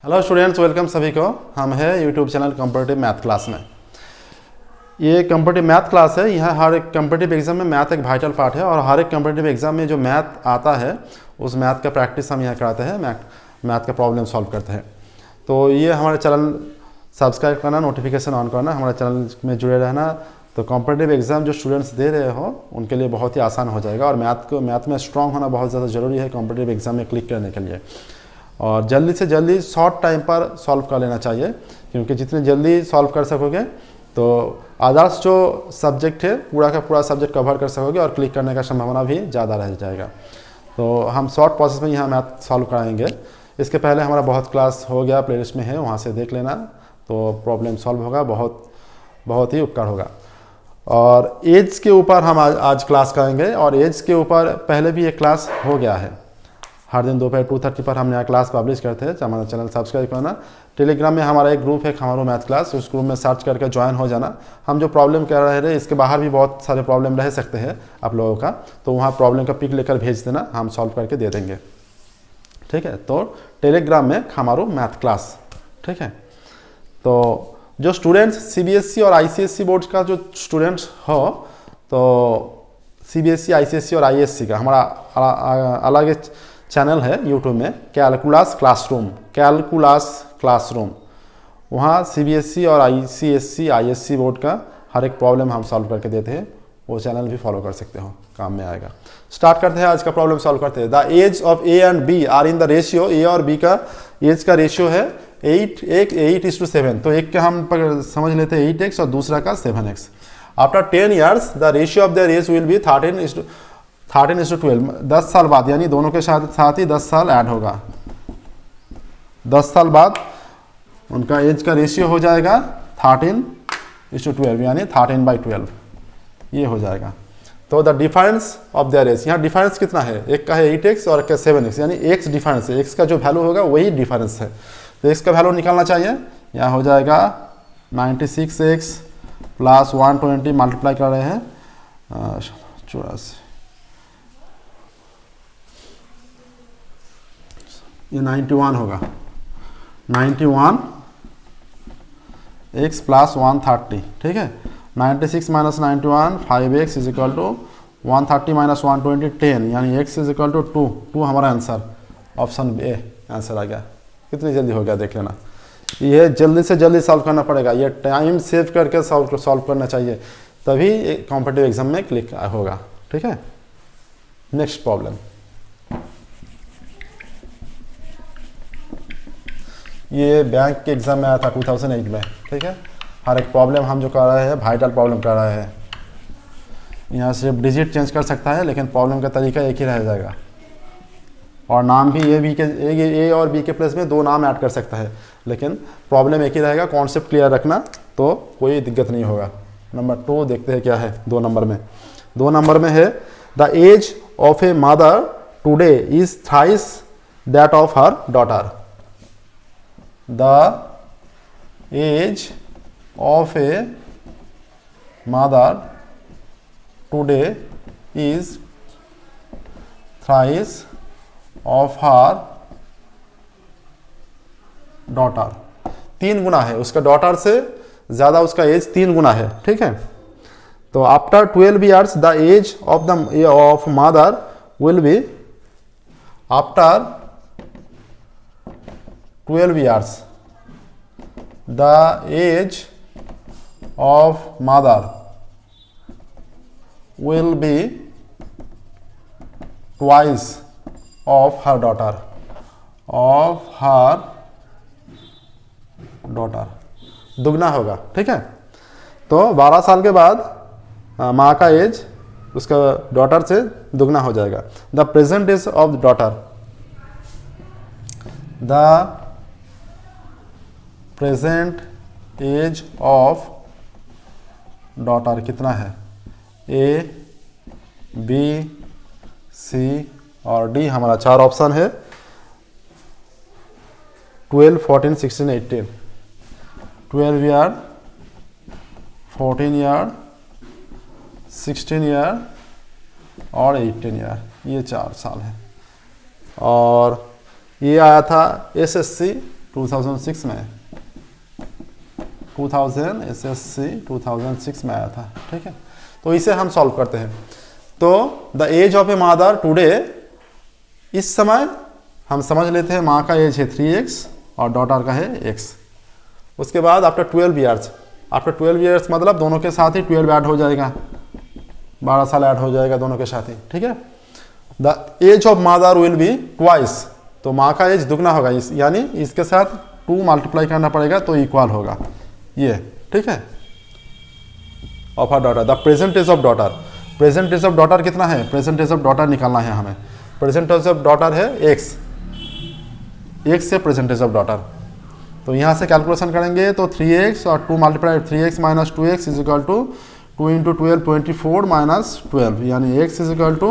Hello students, welcome सभी को। हम हैं YouTube channel competitive math class में। ये कॉम्पिटिटिव मैथ क्लास है। यहाँ हर एक कॉम्पिटिटिव एग्जाम में मैथ एक वाइटल पार्ट है और हर एक कॉम्पिटिटिव एग्जाम में जो मैथ आता है उस मैथ का प्रैक्टिस हम यहाँ कराते हैं, मैथ का प्रॉब्लम सॉल्व करते हैं। तो ये हमारे चैनल सब्सक्राइब करना, नोटिफिकेशन ऑन करना, हमारे चैनल में जुड़े रहना। तो कॉम्पिटिटिव एग्जाम जो स्टूडेंट्स दे रहे हो उनके लिए बहुत ही आसान हो जाएगा। और मैथ में स्ट्रॉन्ग होना बहुत ज़्यादा ज़रूरी है कॉम्पिटिटिव एग्जाम में क्लिक करने के लिए। और जल्दी से जल्दी शॉर्ट टाइम पर सॉल्व कर लेना चाहिए, क्योंकि जितने जल्दी सॉल्व कर सकोगे तो अदर्स जो सब्जेक्ट है पूरा का पूरा सब्जेक्ट कवर कर सकोगे और क्लिक करने का संभावना भी ज़्यादा रह जाएगा। तो हम शॉर्ट प्रोसेस में यहाँ मैथ सॉल्व कराएंगे। इसके पहले हमारा बहुत क्लास हो गया, प्लेलिस्ट में है, वहाँ से देख लेना, तो प्रॉब्लम सॉल्व होगा, बहुत ही उपकार होगा। और एज के ऊपर हम आज क्लास करेंगे। और एज के ऊपर पहले भी एक क्लास हो गया है। हर दिन दोपहर 2:30 पर हम यहाँ क्लास पब्लिश करते हैं। हमारा चैनल सब्सक्राइब करना। टेलीग्राम में हमारा एक ग्रुप है खमारो मैथ क्लास, उस ग्रुप में सर्च करके ज्वाइन हो जाना। हम जो प्रॉब्लम कर रहे हैं इसके बाहर भी बहुत सारे प्रॉब्लम रह सकते हैं आप लोगों का, तो वहाँ प्रॉब्लम का पिक लेकर भेज देना, हम सॉल्व करके दे देंगे। ठीक है, तो टेलीग्राम में खमारो मैथ क्लास। ठीक है, तो जो स्टूडेंट्स सीबीएसई और आईसीएसई बोर्ड का जो स्टूडेंट्स हो, तो सीबीएसई, आईसीएसई और आईएससी का हमारा अलग चैनल है यूट्यूब में, कैलकुलस क्लासरूम। वहाँ सीबीएसई और आईसीएसई, आईएससी बोर्ड का हर एक प्रॉब्लम हम सॉल्व करके देते हैं। वो चैनल भी फॉलो कर सकते हो, काम में आएगा। स्टार्ट करते हैं, आज का प्रॉब्लम सॉल्व करते हैं। The age of A and B are in the ratio, ए और बी का एज का रेशियो है 8:7। तो एक का हम समझ लेते हैं 8x और दूसरा का 7x। After 10 years the ratio of their age will be 13:12। 10 साल बाद, यानी दोनों के साथ ही 10 साल ऐड होगा। 10 साल बाद उनका एज का रेशियो हो जाएगा 13:12, यानी 13/12 ये हो जाएगा। तो the difference of their age, यहाँ डिफरेंस कितना है, एक का है 8x और एक का 7x, यानी x डिफरेंस है। x का जो वैल्यू होगा वही डिफरेंस है। तो x का वैल्यू निकालना चाहिए। यहाँ हो जाएगा 96x प्लस 120 मल्टीप्लाई कर रहे हैं 84, ये 91 होगा। 91x plus 130। ठीक है, 96 minus 91 5x is equal to 130 minus 120 10, यानी x इज इक्वल टू 2 हमारा आंसर, ऑप्शन ए आंसर आ गया। कितनी जल्दी हो गया देख लेना। ये जल्दी से जल्दी सॉल्व करना पड़ेगा, ये टाइम सेव करके सॉल्व करना चाहिए, तभी कॉम्पिटिटिव एग्जाम में क्लिक होगा। ठीक है, नेक्स्ट प्रॉब्लम। ये बैंक के एग्जाम में आया था 2008 में। ठीक है, हर एक प्रॉब्लम हम जो कर रहे हैं वाइटल प्रॉब्लम कर रहे हैं। यहाँ सिर्फ डिजिट चेंज कर सकता है, लेकिन प्रॉब्लम का तरीका एक ही रह जाएगा। और नाम भी ए और बी के प्लेस में 2 नाम ऐड कर सकता है, लेकिन प्रॉब्लम एक ही रहेगा। कॉन्सेप्ट क्लियर रखना तो कोई दिक्कत नहीं होगा। नंबर 2 देखते हैं क्या है 2 नंबर में। 2 नंबर में है the age of a mother today is thrice that of her daughter. The age of a mother today is thrice of her daughter। 3 गुना है उसका, डॉटर से ज़्यादा उसका एज 3 गुना है। ठीक है, तो after 12 years the age of mother will be, after 12 years the age of mother will be twice of her daughter, दुगना होगा। ठीक है, तो 12 साल के बाद माँ का एज उसका डॉटर से दुगना हो जाएगा। The present age of daughter, the present age of daughter कितना है, ए, बी, सी और डी हमारा 4 ऑप्शन है। 12, 14, 16, 18। 12 ईयर, 14 ईयर, 16 ईयर और 18 ईयर, ये 4 साल है। और ये आया था एसएससी 2006 में 2000 SSC 2006 में आया था, ठीक है। तो इसे हम सॉल्व करते हैं। तो the age of a mother today, इस समय हम समझ लेते हैं माँ का एज है 3x और डॉटर का है x। उसके बाद आफ्टर 12 ईयर्स, आफ्टर 12 ईयर्स मतलब दोनों के साथ ही 12 ऐड हो जाएगा, 12 साल ऐड हो जाएगा दोनों के साथ ही, ठीक है। The age of mother will be twice, तो माँ का एज दुगना होगा, यानी इसके साथ 2 मल्टीप्लाई करना पड़ेगा तो इक्वल होगा ये, ठीक है। Of her daughter, the present age of daughter, present age of daughter कितना है, प्रेजेंट एज ऑफ डॉटर निकालना है हमें। प्रेजेंट एज ऑफ डॉटर है x, x से प्रेजेंट एज ऑफ डॉटर। तो यहाँ से कैलकुलेशन करेंगे तो 3x और 2 multiply 3x minus 2x is equal to 2 into 12 24 minus 12, यानी x इज इक्वल टू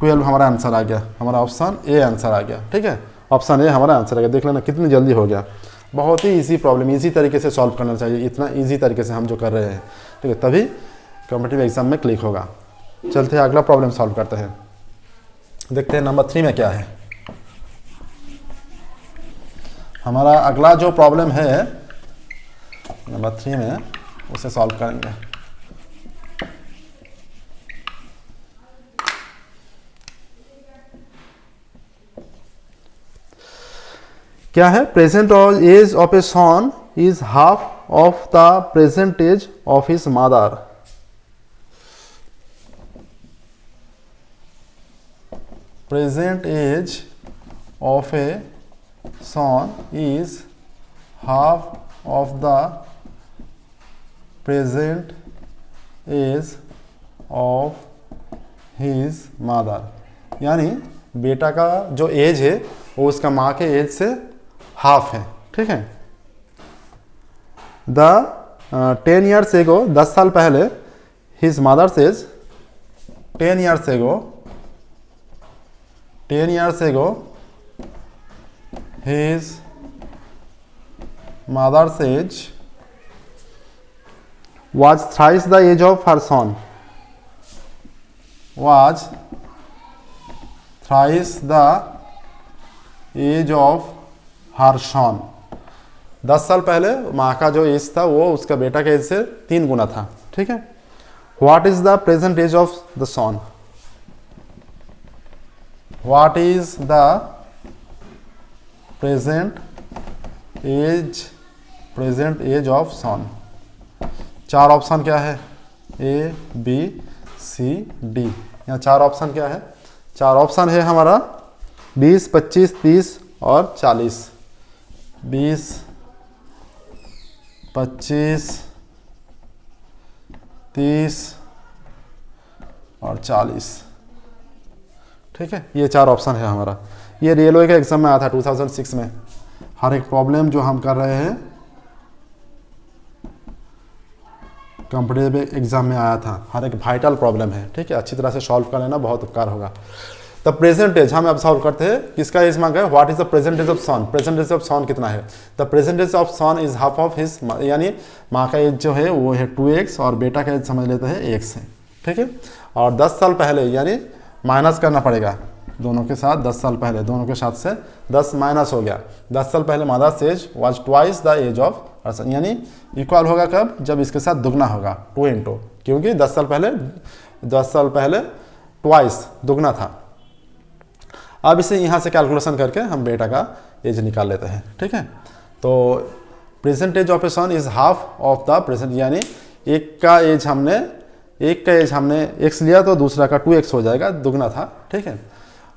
12 हमारा आंसर आ गया, हमारा ऑप्शन ए आंसर आ गया, ठीक है। ऑप्शन ए हमारा आंसर आ गया। देख लेना कितनी जल्दी हो गया। बहुत ही इजी प्रॉब्लम, इजी तरीके से सॉल्व करना चाहिए, इतना इजी तरीके से हम जो कर रहे हैं, ठीक है, तभी कॉम्पिटिटिव एग्जाम में क्लिक होगा। चलते हैं अगला प्रॉब्लम सॉल्व करते हैं। देखते हैं नंबर 3 में क्या है। हमारा अगला जो प्रॉब्लम है नंबर 3 में, उसे सॉल्व करेंगे। क्या है, present age of a son is half of the present age of his mother. Present age of a son is half of the present age of his mother, यानी बेटा का जो एज है वो उसका माँ के एज से हाफ है, ठीक है। द 10 years ago, 10 साल पहले, his mother's age 10 years ago, 10 years ago his mother's age was thrice the age of her son, was thrice the age of her son। 10 साल पहले माँ का जो एज था वो उसका बेटा के एज से 3 गुना था, ठीक है। What is the present age of the son? What is the present age of son? 4 option क्या है, A, B, C, D। यहाँ 4 ऑप्शन क्या है, 4 ऑप्शन है हमारा 20, 25, 30 और 40। 20, 25, 30 और 40, ठीक है। ये 4 ऑप्शन है हमारा। ये रेलवे के एग्जाम में आया था 2006 में। हर एक प्रॉब्लम जो हम कर रहे हैं कॉम्पिटिटिव एग्जाम में आया था, हर एक वाइटल प्रॉब्लम है, ठीक है। अच्छी तरह से सॉल्व कर लेना, बहुत उपकार होगा। द प्रेजेंट एज हम अब सॉल्व करते हैं। किसका एज मांगा है, what is the present age of son, present age of son कितना है। The present age of son is half of his, यानी माँ का एज जो है वो है 2x और बेटा का एज समझ लेते हैं x है, ठीक है। और 10 साल पहले यानी माइनस करना पड़ेगा दोनों के साथ, 10 साल पहले दोनों के साथ से 10 माइनस हो गया। 10 साल पहले mother's age was twice the age of person, यानी इक्वल होगा कब, जब इसके साथ दुगना होगा, 2 इंटू, क्योंकि 10 साल पहले ट्वाइस दुगना था। अब इसे यहाँ से कैलकुलेशन करके हम बेटा का एज निकाल लेते हैं, ठीक है। तो present age of a son is half of the present, यानी एक का एज हमने x लिया तो दूसरा का 2x हो जाएगा, दुगना था, ठीक है।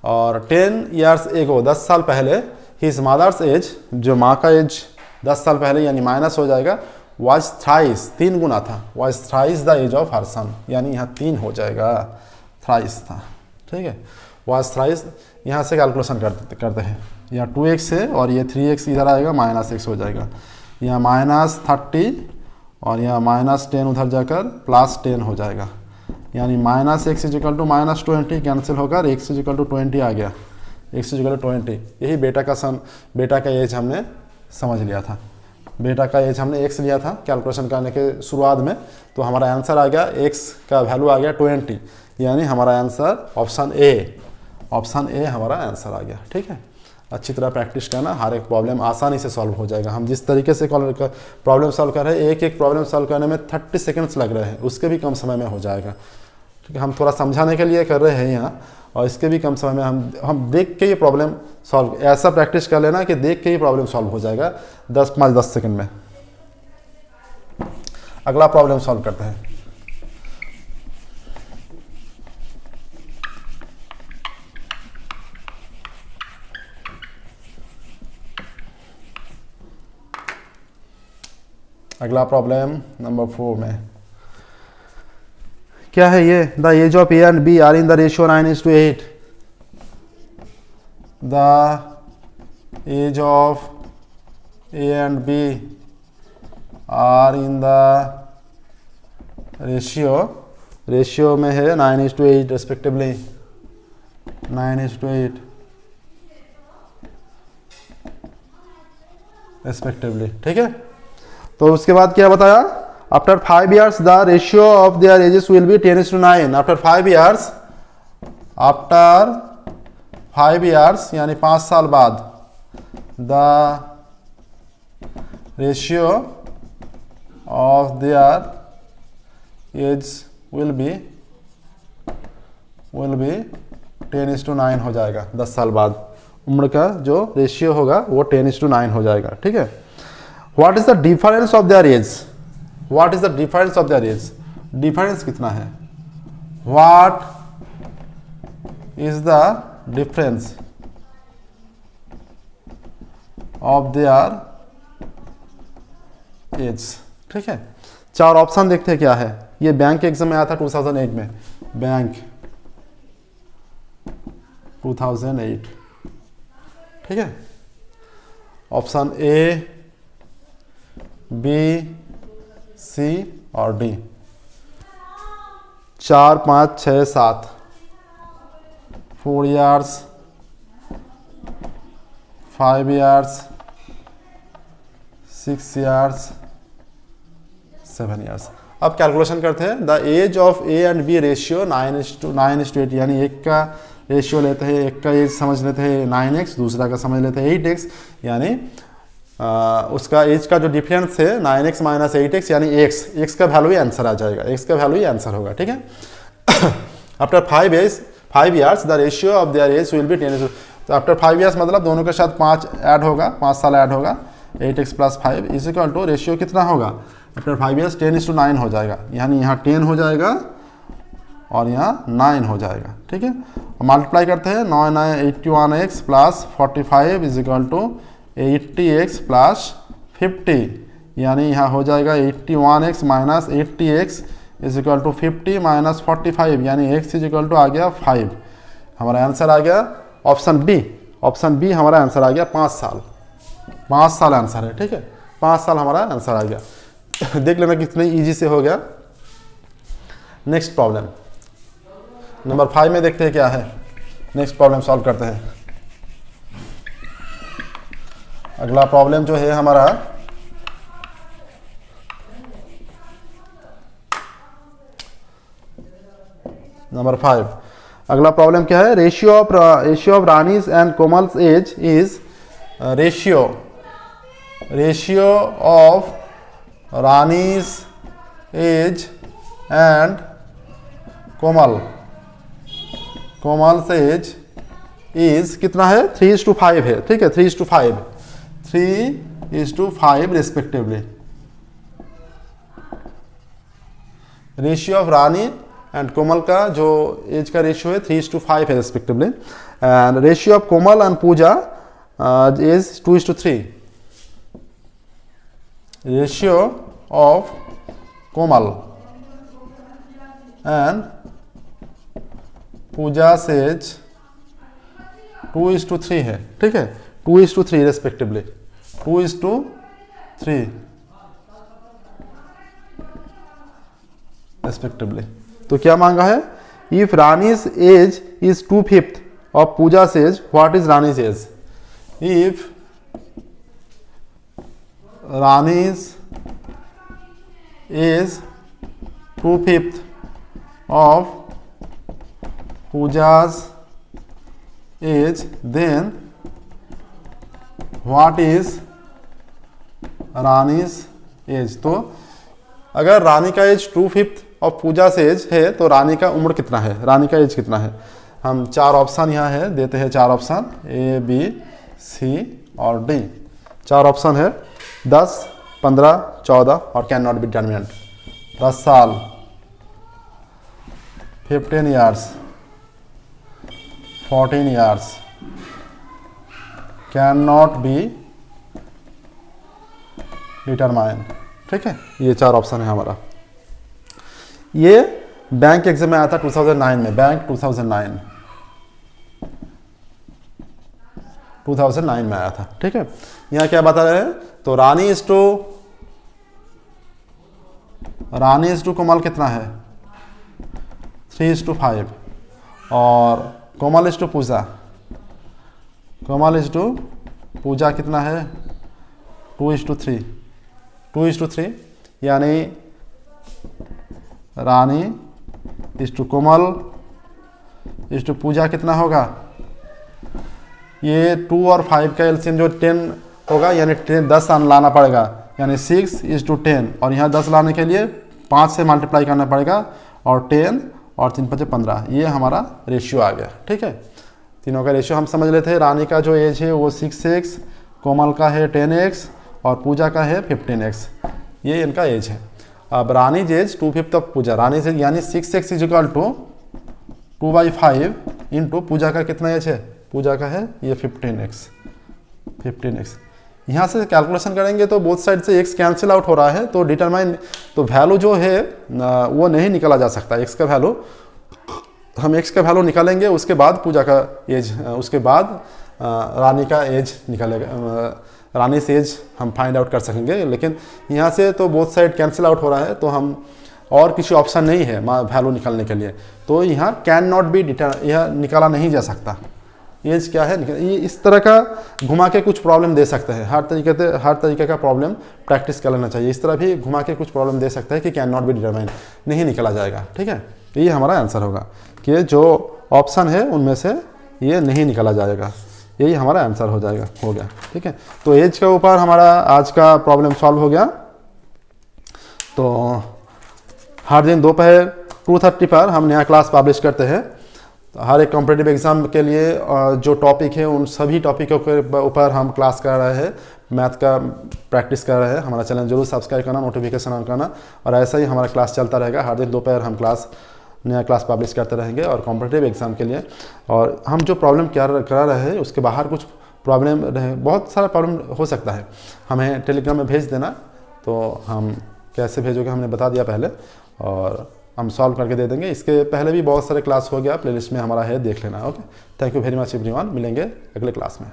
और 10 years ago 10 साल पहले हिज मदर्स एज, जो माँ का एज 10 साल पहले यानी माइनस हो जाएगा, वाज थ्राइस 3 गुना था, was thrice the age of her son, यानी यहाँ 3 हो जाएगा, थ्राइस था, ठीक है। वाज थ्राइस, यहाँ से कैलकुलेशन करते हैं। यहाँ 2x है और ये 3x इधर आएगा, -x हो जाएगा। यहाँ -30 और यहाँ -10 उधर जाकर +10 हो जाएगा, यानी -x is equal to -20 cancel होकर x इज इक्वल टू 20 आ गया, x इज इक्वल टू 20। यही बेटा का एज हमने समझ लिया था, बेटा का एज हमने x लिया था कैलकुलेशन करने के शुरुआत में, तो हमारा आंसर आ गया, x का वैल्यू आ गया 20, यानी हमारा आंसर ऑप्शन ए हमारा आंसर आ गया, ठीक है। अच्छी तरह प्रैक्टिस करना, हर एक प्रॉब्लम आसानी से सॉल्व हो जाएगा। हम जिस तरीके से प्रॉब्लम सॉल्व कर रहे हैं, एक एक प्रॉब्लम सॉल्व करने में 30 सेकंड्स लग रहे हैं, उसके भी कम समय में हो जाएगा। ठीक है, हम थोड़ा समझाने के लिए कर रहे हैं यहाँ, और इसके भी कम समय में हम देख के ये प्रॉब्लम सॉल्व, ऐसा प्रैक्टिस कर लेना कि देख के ही प्रॉब्लम सॉल्व हो जाएगा 5-10 सेकंड में। अगला प्रॉब्लम सॉल्व करते हैं। अगला प्रॉब्लम नंबर 4 में क्या है ये? The age of A and B are in the ratio 9:8। The age of A and B are in the ratio में है 9:8 रेस्पेक्टिवली, 9:8 रेस्पेक्टिवली। ठीक है, तो उसके बाद क्या बताया? After 5 years the ratio of their ages will be 10:9। After 5 years यानी 5 साल बाद, the ratio of their age will be 10:9 हो जाएगा। 10 साल बाद उम्र का जो रेशियो होगा वो 10:9 हो जाएगा। ठीक है, What is the difference of their age? What is the difference of their age? Difference कितना है? What is the difference of their age? ठीक है, 4 ऑप्शन देखते हैं क्या है। ये बैंक के एग्जाम में आया था 2008 में, बैंक 2008। ठीक है, ऑप्शन ए, बी, सी और D. 4, 5, 6, 7, 4 years, 5 years, 6 years, 7 years। अब कैलकुलेशन करते हैं। The age of A and B ratio 9:8, यानी एक का रेशियो लेते हैं, एक का एज समझ लेते हैं 9x, दूसरा का समझ लेते हैं 8x, यानी उसका एज का जो डिफरेंस है 9x - 8x यानी x का वैल्यू ही आंसर आ जाएगा, x का वैल्यू ही आंसर होगा। ठीक है, after 5 years the ratio of their age will be 10। तो आफ्टर 5 years मतलब दोनों के साथ 5 ऐड होगा, 5 साल ऐड होगा, 8x + 5 इक्वल टू रेशियो कितना होगा? आफ्टर 5 years 10:9 हो जाएगा, यानी यहाँ 10 हो जाएगा और यहाँ 9 हो जाएगा। ठीक है, मल्टीप्लाई करते हैं, 9 × 9 81x + 45 इक्वल टू 80x + 50, यानी यहाँ हो जाएगा 81x - 80x इक्वल टू 50 - 45, यानी x इक्वल टू आ गया 5। हमारा आंसर आ गया ऑप्शन बी हमारा आंसर आ गया 5 साल। 5 साल आंसर है। ठीक है, 5 साल हमारा आंसर आ गया। देख लेना कितनी इजी से हो गया। नेक्स्ट प्रॉब्लम नंबर 5 में देखते हैं क्या है। नेक्स्ट प्रॉब्लम सॉल्व करते हैं। अगला प्रॉब्लम जो है हमारा नंबर 5। अगला प्रॉब्लम क्या है? Ratio of Rani's and Komal's age is ratio of Rani's age and Komal's age is कितना है? 3:5 है। ठीक है, 3:5 respectively. Ratio of Rani and Komal का जो एज का रेशियो है 3:5 है respectively, and ratio of Komal and Puja is 2:3। Ratio of Komal and Puja सेज 2:3 है। ठीक है, 2:3 रेस्पेक्टिवली, 2:3 रेस्पेक्टिवली। तो क्या मांगा है? If Rani's age is 2/5 of Puja age, what is Rani's age? If Rani's age 2/5 of पूजा's age, then what is Rani's age. तो अगर रानी का एज 2/5 और पूजा से एज है तो रानी का उम्र कितना है, रानी का एज कितना है। हम 4 ऑप्शन यहाँ है, देते हैं 4 ऑप्शन A, B, C और D। 4 ऑप्शन है 10, 15, 14 और कैन नॉट बी डिटरमिनेंट। 10 साल, 15 years, 14 years, can not be determine. ठीक है, ये 4 ऑप्शन है हमारा। ये बैंक एग्जाम में आया था 2009 में, बैंक 2009 में आया था। ठीक है, यहाँ क्या बता रहे हैं, तो रानी इज टू कोमल कितना है 3:5 और कोमल इज टू पूजा कितना है 2:3 यानी Rani is to Komal is to Puja कितना होगा, ये 2 और 5 का एलसीएम जो 10 होगा, यानी 10 लाना पड़ेगा, यानी 6:10 और यहाँ 10 लाने के लिए 5 से मल्टीप्लाई करना पड़ेगा और 10 और 3 5 15, ये हमारा रेशियो आ गया। ठीक है, तीनों का रेशियो हम समझ लेते हैं। रानी का जो एज है वो 6x, कोमल का है 10x और पूजा का है 15x, ये इनका एज है। अब रानी एज 2/5 ऑफ पूजा, रानी से यानी 6x = 2/5 इंटू पूजा का कितना एज है, पूजा का है ये 15x। यहाँ से कैलकुलेशन करेंगे तो बोथ साइड से x कैंसिल आउट हो रहा है, तो डिटरमाइन, तो वैल्यू जो है वो नहीं निकाला जा सकता। x का वैल्यू, हम x का वैल्यू निकालेंगे, उसके बाद पूजा का एज, उसके बाद रानी का एज निकालेगा, रानी से एज हम फाइंड आउट कर सकेंगे। लेकिन यहाँ से तो बोथ साइड कैंसिल आउट हो रहा है, तो हम और किसी ऑप्शन नहीं है वैल्यू निकालने के लिए, तो यहाँ कैन नॉट बी यह निकाला नहीं जा सकता। एज क्या है, ये इस तरह का घुमा के कुछ प्रॉब्लम दे सकते हैं। हर तरीके का प्रॉब्लम प्रैक्टिस कर लेना चाहिए। इस तरह भी घुमा के कुछ प्रॉब्लम दे सकता है कि कैन नॉट बी डिटरमाइन, नहीं निकाला जाएगा। ठीक है, ये हमारा आंसर होगा कि जो ऑप्शन है उनमें से ये नहीं निकाला जाएगा, यही हमारा आंसर हो गया। ठीक है, तो एज के ऊपर हमारा आज का प्रॉब्लम सॉल्व हो गया। तो हर दिन दोपहर 2:30 पर हम नया क्लास पब्लिश करते हैं। तो हर एक कॉम्पिटिटिव एग्जाम के लिए जो टॉपिक है उन सभी टॉपिकों के ऊपर हम क्लास कर रहे हैं, मैथ का प्रैक्टिस कर रहे हैं। हमारा चैनल जरूर सब्सक्राइब करना, नोटिफिकेशन ऑन करना, और ऐसा ही हमारा क्लास चलता रहेगा। हर दिन दोपहर हम नया क्लास पब्लिश करते रहेंगे और कॉम्पिटिटिव एग्जाम के लिए। और हम जो प्रॉब्लम करा रहे हैं उसके बाहर कुछ प्रॉब्लम रहे, बहुत सारा प्रॉब्लम हो सकता है, हमें टेलीग्राम में भेज देना। तो हम कैसे भेजोगे हमने बता दिया पहले, और हम सॉल्व करके दे देंगे। इसके पहले भी बहुत सारे क्लास हो गया, प्लेलिस्ट में हमारा है, देख लेना। Okay, thank you very much everyone, मिलेंगे अगले क्लास में।